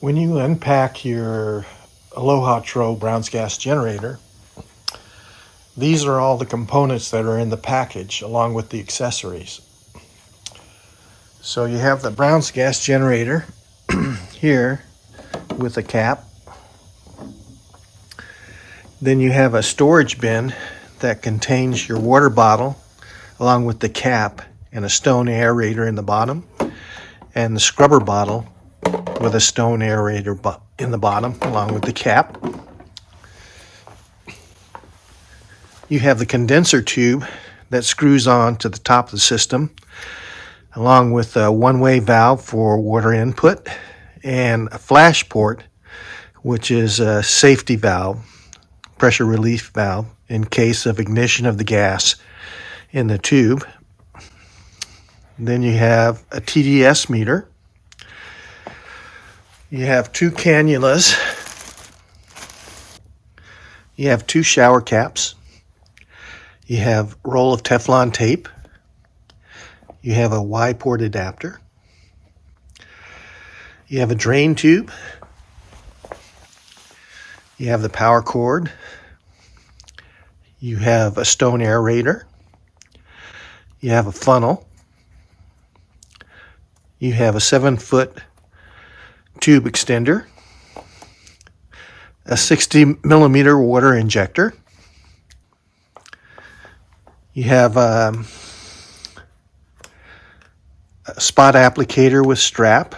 When you unpack your Aloha Tro Brown's gas generator, these are all the components that are in the package along with the accessories. So you have the Brown's gas generator here with a cap. Then you have a storage bin that contains your water bottle along with the cap and a stone aerator in the bottom, and the scrubber bottle with a stone aerator in the bottom along with the cap. You have the condenser tube that screws on to the top of the system, along with a one-way valve for water input and a flash port, which is a safety valve, pressure relief valve, in case of ignition of the gas in the tube. Then you have a TDS meter. You have two cannulas. You have two shower caps. You have a roll of Teflon tape. You have a Y port adapter. You have a drain tube. You have the power cord. You have a stone aerator. You have a funnel. You have a 7-foot tube extender, a 60-millimeter water injector. You have a spot applicator with strap,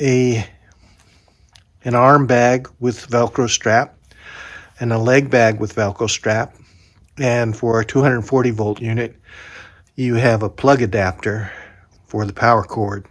an arm bag with Velcro strap, and a leg bag with Velcro strap. And for a 240 volt unit, you have a plug adapter for the power cord.